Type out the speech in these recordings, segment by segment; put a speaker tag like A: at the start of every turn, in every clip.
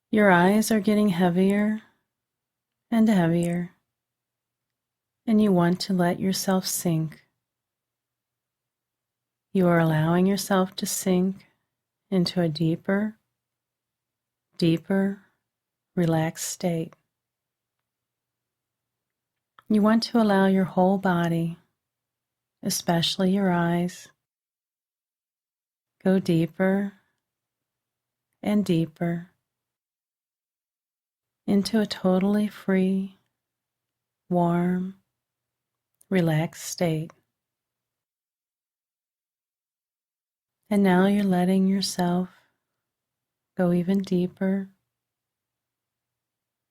A: Your eyes are getting heavier and heavier, and you want to let yourself sink. You are allowing yourself to sink into a deeper, relaxed state. You want to allow your whole body, especially your eyes, go deeper and deeper into a totally free, warm, relaxed state. And now you're letting yourself go even deeper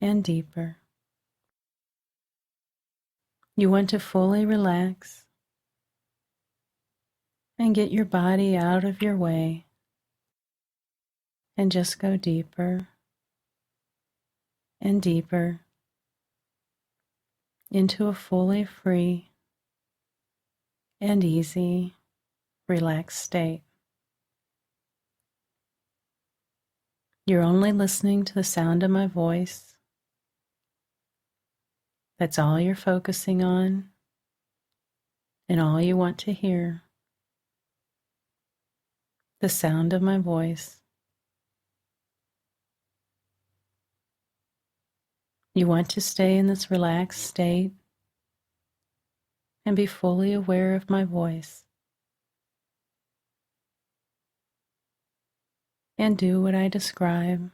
A: and deeper. You want to fully relax and get your body out of your way and just go deeper and deeper into a fully free and easy, relaxed state. You're only listening to the sound of my voice. That's all you're focusing on and all you want to hear. The sound of my voice. You want to stay in this relaxed state and be fully aware of my voice. And do what I describe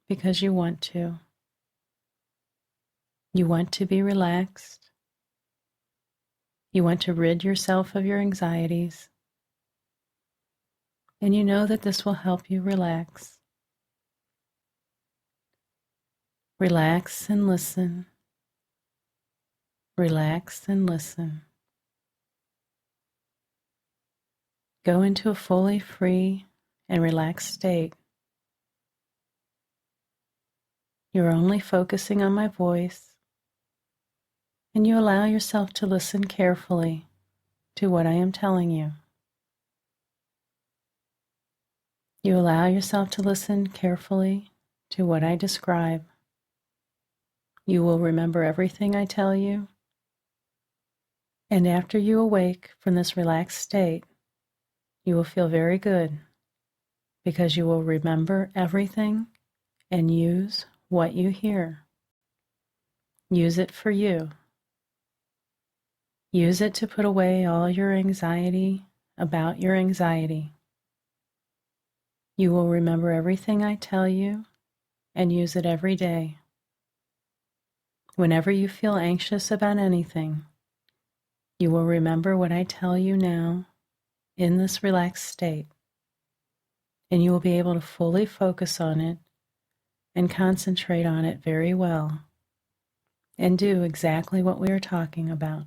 A: because you want to. You want to be relaxed. You want to rid yourself of your anxieties. And you know that this will help you relax. Relax and listen. Relax and listen. Go into a fully free and relaxed state. You're only focusing on my voice, and you allow yourself to listen carefully to what I am telling you. You allow yourself to listen carefully to what I describe. You will remember everything I tell you, and after you awake from this relaxed state, you will feel very good because you will remember everything and use what you hear. Use it for you. Use it to put away all your anxiety about your anxiety. You will remember everything I tell you and use it every day. Whenever you feel anxious about anything, you will remember what I tell you now in this relaxed state, and you will be able to fully focus on it and concentrate on it very well and do exactly what we are talking about.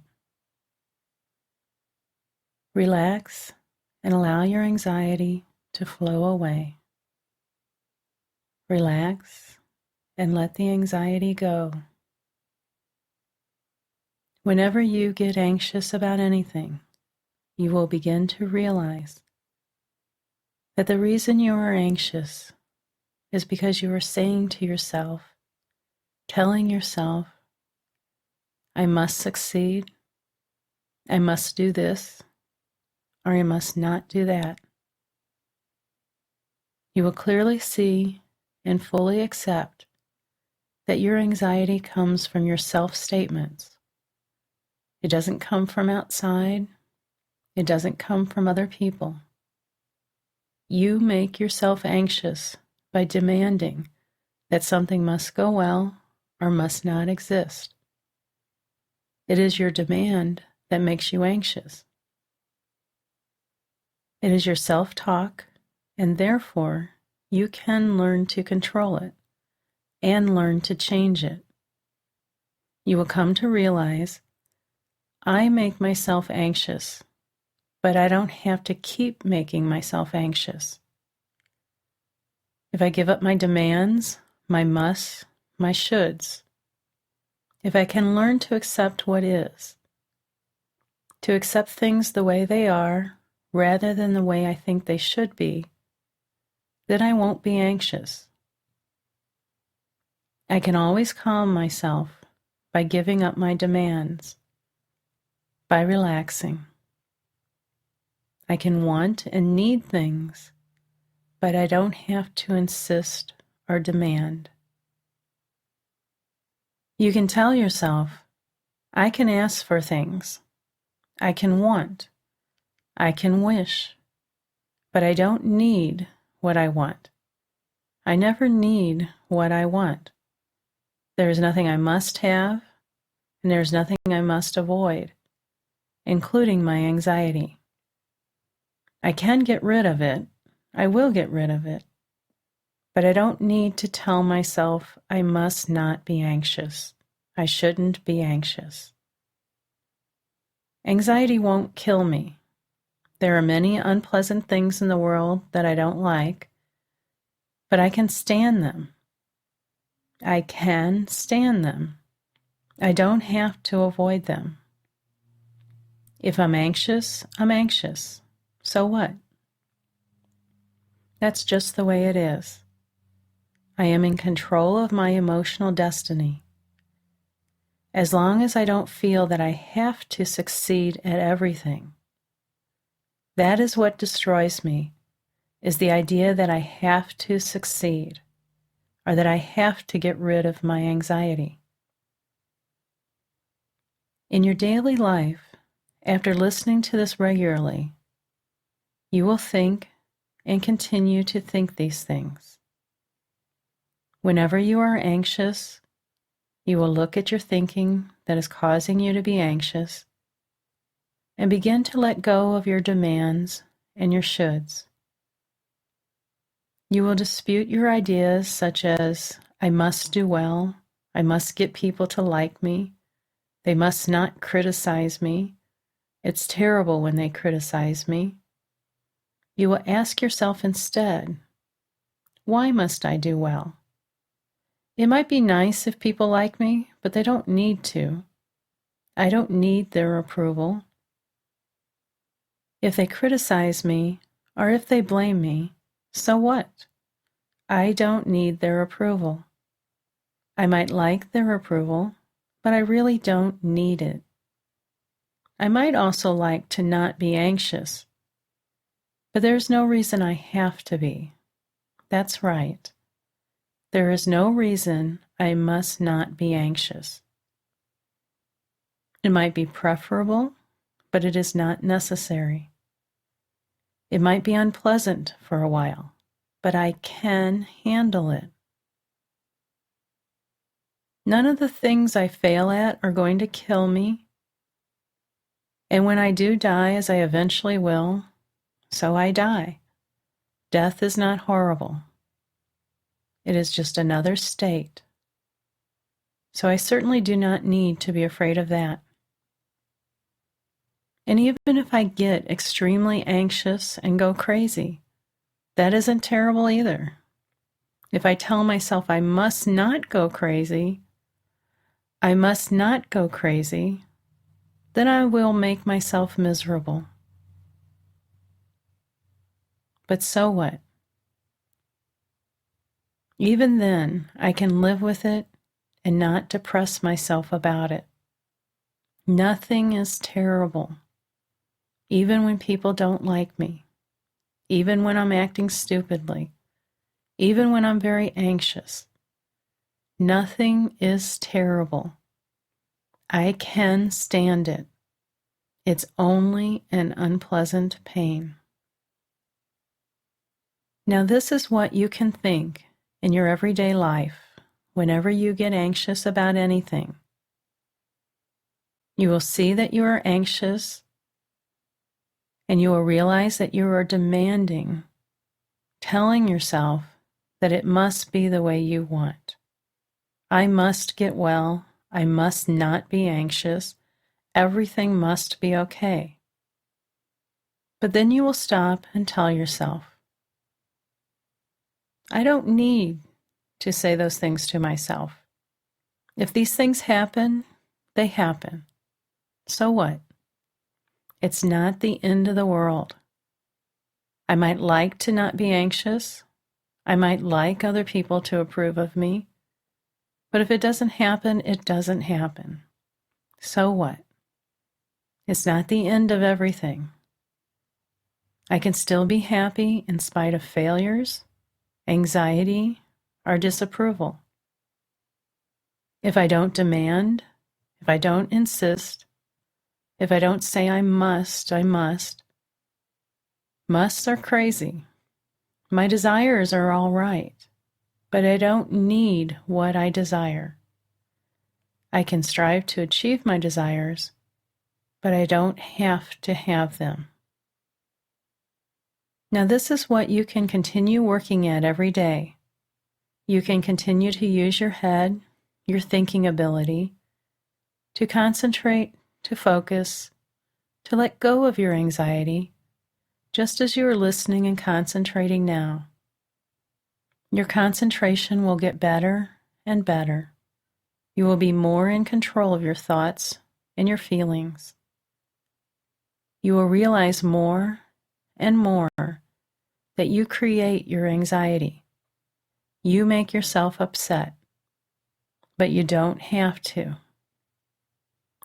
A: Relax and allow your anxiety to flow away. Relax and let the anxiety go. Whenever you get anxious about anything, you will begin to realize that the reason you are anxious is because you are saying to yourself, telling yourself, I must succeed, I must do this, or I must not do that. You will clearly see and fully accept that your anxiety comes from your self-statements. It doesn't come from outside. It doesn't come from other people. You make yourself anxious by demanding that something must go well or must not exist. It is your demand that makes you anxious. It is your self-talk, and therefore you can learn to control it and learn to change it. You will come to realize, I make myself anxious, but I don't have to keep making myself anxious. If I give up my demands, my musts, my shoulds, if I can learn to accept what is, to accept things the way they are rather than the way I think they should be, then I won't be anxious. I can always calm myself by giving up my demands, by relaxing. I can want and need things, but I don't have to insist or demand. You can tell yourself, I can ask for things, I can want, I can wish, but I don't need what I want. I never need what I want. There is nothing I must have, and there is nothing I must avoid, including my anxiety. I can get rid of it. I will get rid of it. But I don't need to tell myself I must not be anxious. I shouldn't be anxious. Anxiety won't kill me. There are many unpleasant things in the world that I don't like, but I can stand them. I can stand them. I don't have to avoid them. If I'm anxious, I'm anxious. So what? That's just the way it is. I am in control of my emotional destiny. As long as I don't feel that I have to succeed at everything. That is what destroys me, is the idea that I have to succeed, or that I have to get rid of my anxiety. In your daily life, after listening to this regularly, you will think and continue to think these things. Whenever you are anxious, you will look at your thinking that is causing you to be anxious and begin to let go of your demands and your shoulds. You will dispute your ideas such as, I must do well, I must get people to like me, they must not criticize me, it's terrible when they criticize me. You will ask yourself instead, why must I do well? It might be nice if people like me, but they don't need to. I don't need their approval. If they criticize me, or if they blame me, so what? I don't need their approval. I might like their approval, but I really don't need it. I might also like to not be anxious, but there's no reason I have to be. That's right. There is no reason I must not be anxious. It might be preferable, but it is not necessary. It might be unpleasant for a while, but I can handle it. None of the things I fail at are going to kill me. And when I do die, as I eventually will, so I die. Death is not horrible. It is just another state. So I certainly do not need to be afraid of that. And even if I get extremely anxious and go crazy, that isn't terrible either. If I tell myself I must not go crazy, then I will make myself miserable. But so what? Even then, I can live with it and not depress myself about it. Nothing is terrible, even when people don't like me, even when I'm acting stupidly, even when I'm very anxious. Nothing is terrible. I can stand it. It's only an unpleasant pain. Now, this is what you can think in your everyday life whenever you get anxious about anything. You will see that you are anxious, and you will realize that you are demanding, telling yourself that it must be the way you want. I must get well. I must not be anxious. Everything must be okay. But then you will stop and tell yourself, I don't need to say those things to myself. If these things happen, they happen. So what? It's not the end of the world. I might like to not be anxious. I might like other people to approve of me. But if it doesn't happen, it doesn't happen. So what? It's not the end of everything. I can still be happy in spite of failures, anxiety, or disapproval. If I don't demand, if I don't insist, if I don't say I must, musts are crazy. My desires are all right, but I don't need what I desire. I can strive to achieve my desires, but I don't have to have them. Now, this is what you can continue working at every day. You can continue to use your head, your thinking ability, to concentrate, to focus, to let go of your anxiety, just as you are listening and concentrating now. Your concentration will get better and better. You will be more in control of your thoughts and your feelings. You will realize more and more that you create your anxiety. You make yourself upset, but you don't have to.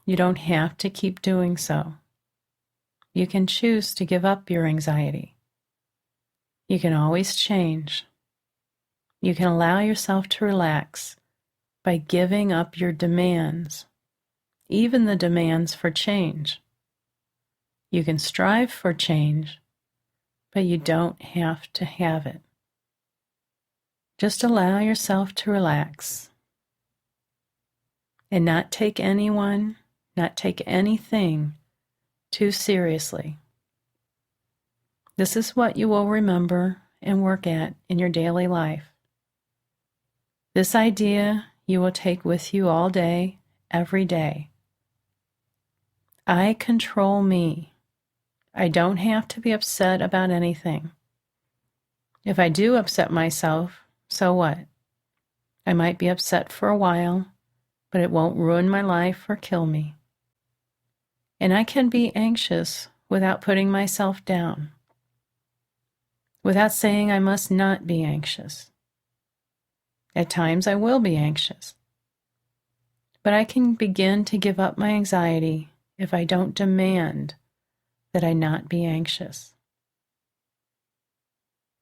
A: You don't have to keep doing so. You can choose to give up your anxiety. You can always change. You can allow yourself to relax by giving up your demands, even the demands for change. You can strive for change, but you don't have to have it. Just allow yourself to relax and not take anyone, not take anything too seriously. This is what you will remember and work at in your daily life. This idea you will take with you all day, every day. I control me. I don't have to be upset about anything. If I do upset myself, so what? I might be upset for a while, but it won't ruin my life or kill me. And I can be anxious without putting myself down, without saying I must not be anxious. At times I will be anxious, but I can begin to give up my anxiety if I don't demand that I not be anxious.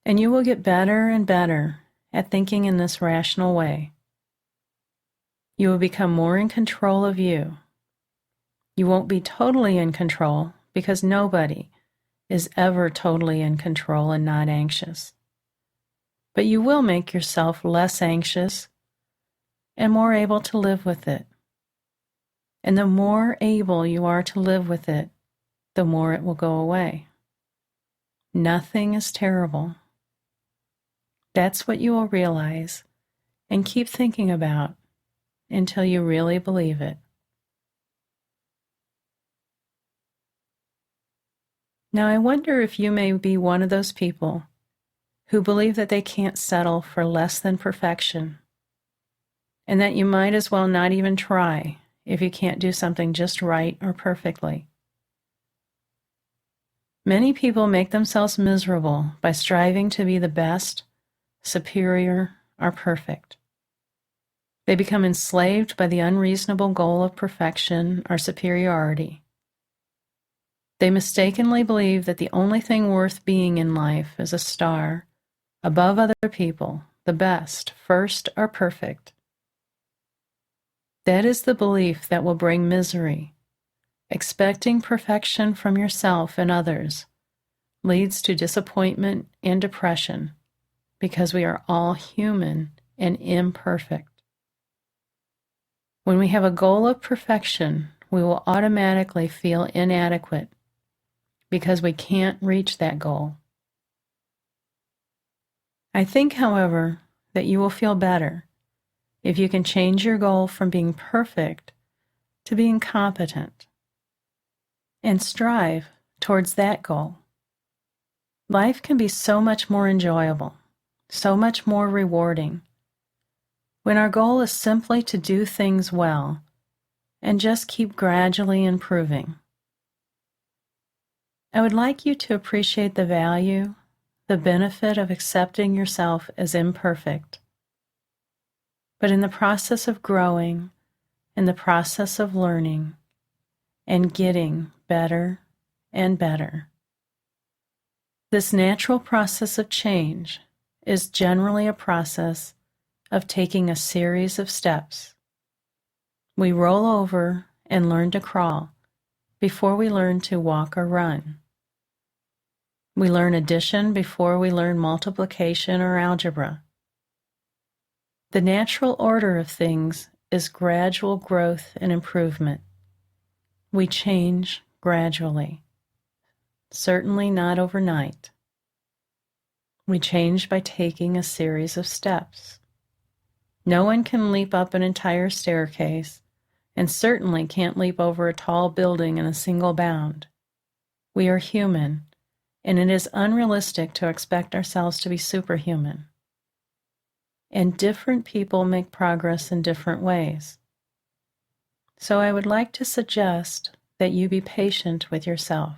A: And you will get better and better at thinking in this rational way. You will become more in control of you. You won't be totally in control because nobody is ever totally in control and not anxious. But you will make yourself less anxious and more able to live with it. And the more able you are to live with it, the more it will go away. Nothing is terrible. That's what you will realize and keep thinking about until you really believe it. Now, I wonder if you may be one of those people who believe that they can't settle for less than perfection, and that you might as well not even try if you can't do something just right or perfectly. Many people make themselves miserable by striving to be the best, superior, or perfect. They become enslaved by the unreasonable goal of perfection or superiority. They mistakenly believe that the only thing worth being in life is a star, above other people, the best, first, or perfect. That is the belief that will bring misery. Expecting perfection from yourself and others leads to disappointment and depression because we are all human and imperfect. When we have a goal of perfection, we will automatically feel inadequate because we can't reach that goal. I think, however, that you will feel better if you can change your goal from being perfect to being competent and strive towards that goal. Life can be so much more enjoyable, so much more rewarding, when our goal is simply to do things well and just keep gradually improving. I would like you to appreciate the value, the benefit of accepting yourself as imperfect. but in the process of growing, in the process of learning, and getting better and better. This natural process of change is generally a process of taking a series of steps. We roll over and learn to crawl before we learn to walk or run. We learn addition before we learn multiplication or algebra. The natural order of things is gradual growth and improvement. We change gradually, certainly not overnight. We change by taking a series of steps. No one can leap up an entire staircase, and certainly can't leap over a tall building in a single bound. We are human, and it is unrealistic to expect ourselves to be superhuman. And different people make progress in different ways. So I would like to suggest that you be patient with yourself.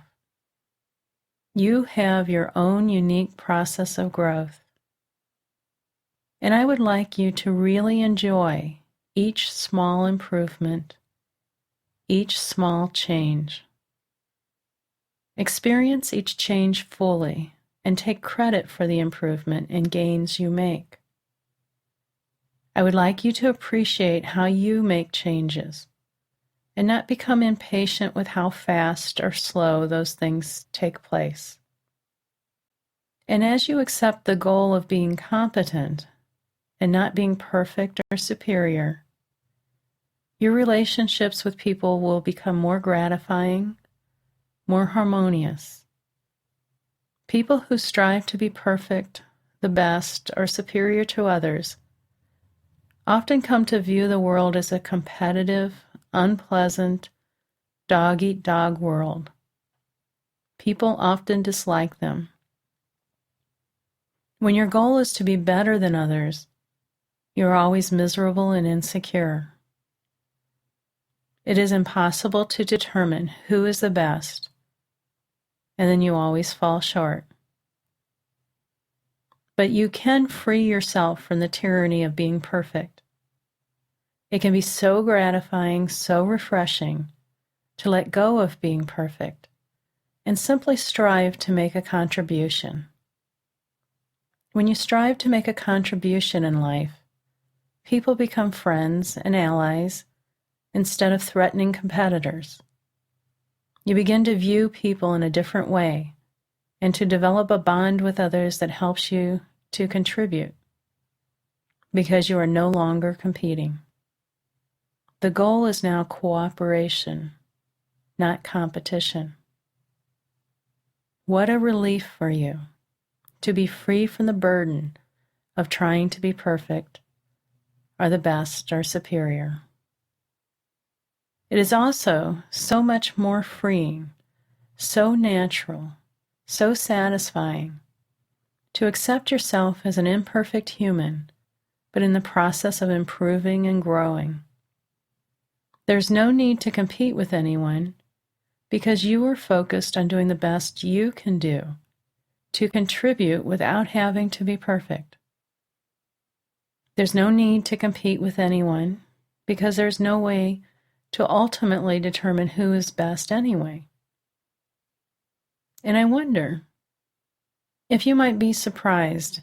A: You have your own unique process of growth. And I would like you to really enjoy each small improvement, each small change. Experience each change fully and take credit for the improvement and gains you make. I would like you to appreciate how you make changes and not become impatient with how fast or slow those things take place. And as you accept the goal of being competent and not being perfect or superior, your relationships with people will become more gratifying, more harmonious. People who strive to be perfect, the best, or superior to others often come to view the world as a competitive, unpleasant, dog-eat-dog world. People often dislike them. When your goal is to be better than others, you're always miserable and insecure. It is impossible to determine who is the best, and then you always fall short. But you can free yourself from the tyranny of being perfect. It can be so gratifying, so refreshing, to let go of being perfect and simply strive to make a contribution. When you strive to make a contribution in life, people become friends and allies instead of threatening competitors. You begin to view people in a different way and to develop a bond with others that helps you to contribute because you are no longer competing. The goal is now cooperation, not competition. What a relief for you to be free from the burden of trying to be perfect or the best or superior. It is also so much more freeing, so natural, so satisfying to accept yourself as an imperfect human, but in the process of improving and growing. There's no need to compete with anyone because you are focused on doing the best you can do to contribute without having to be perfect. There's no need to compete with anyone because there's no way to ultimately determine who is best anyway. And I wonder if you might be surprised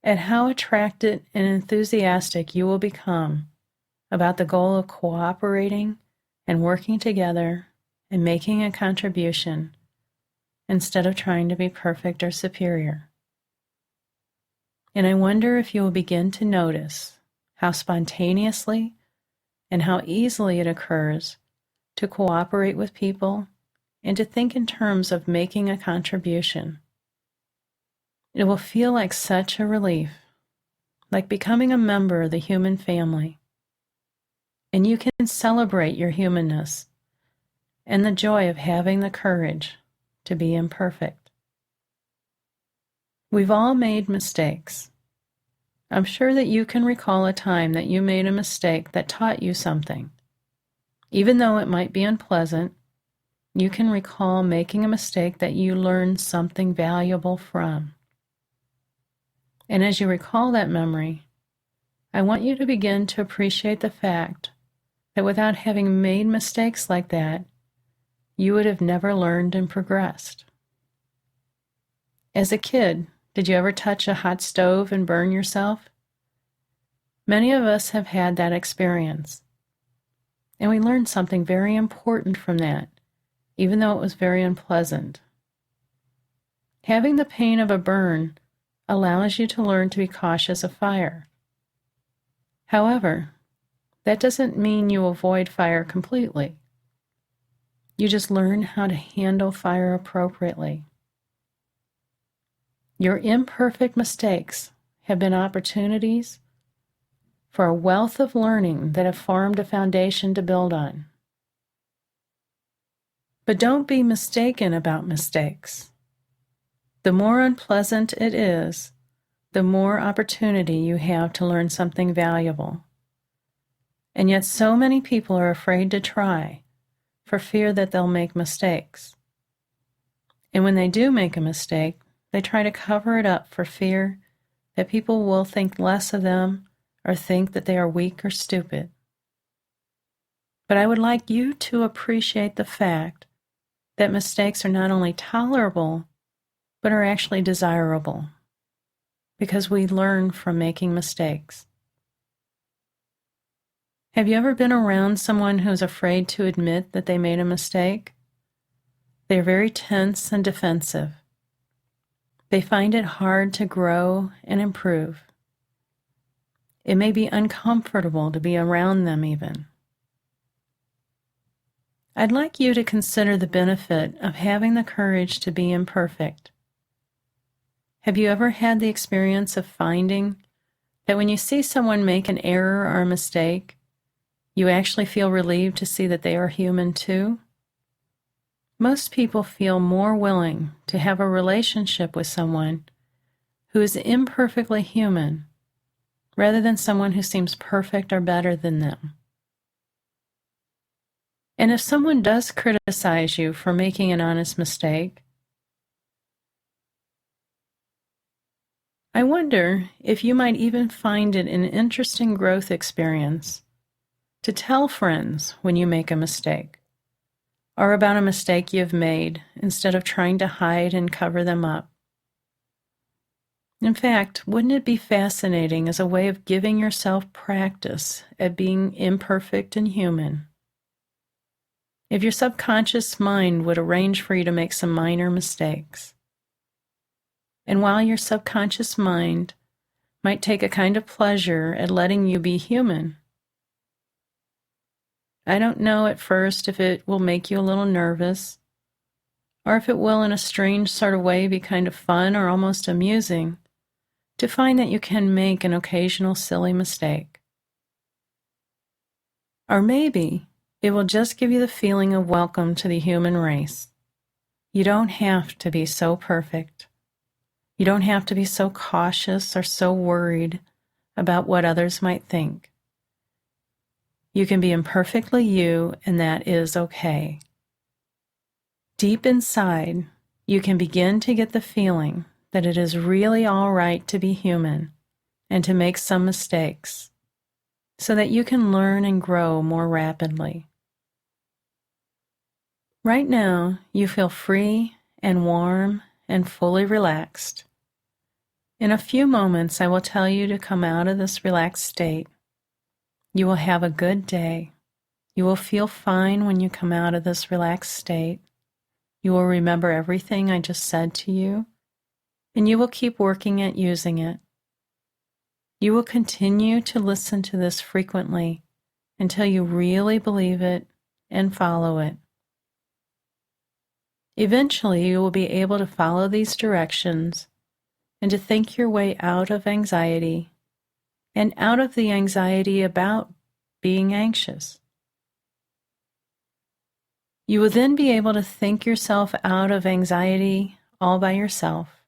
A: at how attracted and enthusiastic you will become about the goal of cooperating and working together and making a contribution instead of trying to be perfect or superior. And I wonder if you will begin to notice how spontaneously and how easily it occurs to cooperate with people and to think in terms of making a contribution. It will feel like such a relief, like becoming a member of the human family. And you can celebrate your humanness and the joy of having the courage to be imperfect. We've all made mistakes. I'm sure that you can recall a time that you made a mistake that taught you something. Even though it might be unpleasant, you can recall making a mistake that you learned something valuable from. And as you recall that memory, I want you to begin to appreciate the fact that without having made mistakes like that, you would have never learned and progressed. As a kid, did you ever touch a hot stove and burn yourself? Many of us have had that experience. And we learned something very important from that, even though it was very unpleasant. Having the pain of a burn allows you to learn to be cautious of fire. However, that doesn't mean you avoid fire completely. You just learn how to handle fire appropriately. Your imperfect mistakes have been opportunities for a wealth of learning that have formed a foundation to build on. But don't be mistaken about mistakes. The more unpleasant it is, the more opportunity you have to learn something valuable. And yet so many people are afraid to try for fear that they'll make mistakes. And when they do make a mistake, they try to cover it up for fear that people will think less of them or think that they are weak or stupid. But I would like you to appreciate the fact that mistakes are not only tolerable, but are actually desirable, because we learn from making mistakes. Have you ever been around someone who's afraid to admit that they made a mistake? They're very tense and defensive. They find it hard to grow and improve. It may be uncomfortable to be around them even. I'd like you to consider the benefit of having the courage to be imperfect. Have you ever had the experience of finding that when you see someone make an error or a mistake, you actually feel relieved to see that they are human too? Most people feel more willing to have a relationship with someone who is imperfectly human rather than someone who seems perfect or better than them. And if someone does criticize you for making an honest mistake, I wonder if you might even find it an interesting growth experience to tell friends when you make a mistake, or about a mistake you've made instead of trying to hide and cover them up. In fact, wouldn't it be fascinating as a way of giving yourself practice at being imperfect and human if your subconscious mind would arrange for you to make some minor mistakes? And while your subconscious mind might take a kind of pleasure at letting you be human, I don't know at first if it will make you a little nervous, or if it will in a strange sort of way be kind of fun or almost amusing to find that you can make an occasional silly mistake. Or maybe it will just give you the feeling of welcome to the human race. You don't have to be so perfect. You don't have to be so cautious or so worried about what others might think. You can be imperfectly you, and that is okay. Deep inside, you can begin to get the feeling that it is really all right to be human and to make some mistakes so that you can learn and grow more rapidly. Right now, you feel free and warm and fully relaxed. In a few moments, I will tell you to come out of this relaxed state. You will have a good day. You will feel fine when you come out of this relaxed state. You will remember everything I just said to you, and you will keep working at using it. You will continue to listen to this frequently until you really believe it and follow it. Eventually, you will be able to follow these directions and to think your way out of anxiety and out of the anxiety about being anxious. You will then be able to think yourself out of anxiety all by yourself.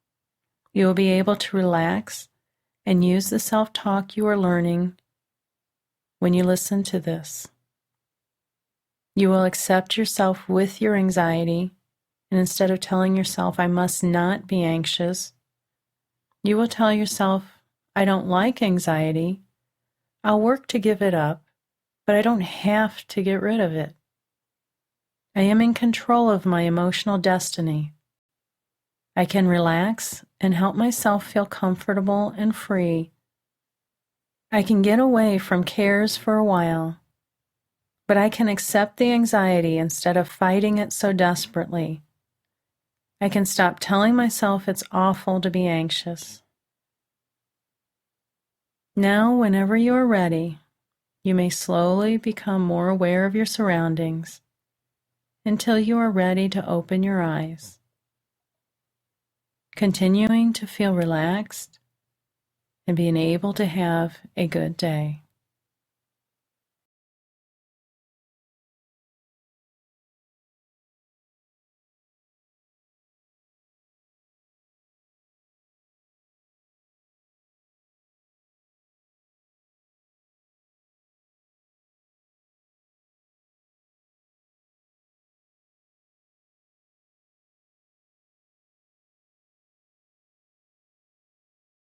A: You will be able to relax and use the self-talk you are learning when you listen to this. You will accept yourself with your anxiety, and instead of telling yourself, I must not be anxious, you will tell yourself, I don't like anxiety, I'll work to give it up, but I don't have to get rid of it. I am in control of my emotional destiny. I can relax and help myself feel comfortable and free. I can get away from cares for a while, but I can accept the anxiety instead of fighting it so desperately. I can stop telling myself it's awful to be anxious. Now, whenever you are ready, you may slowly become more aware of your surroundings until you are ready to open your eyes, continuing to feel relaxed and being able to have a good day.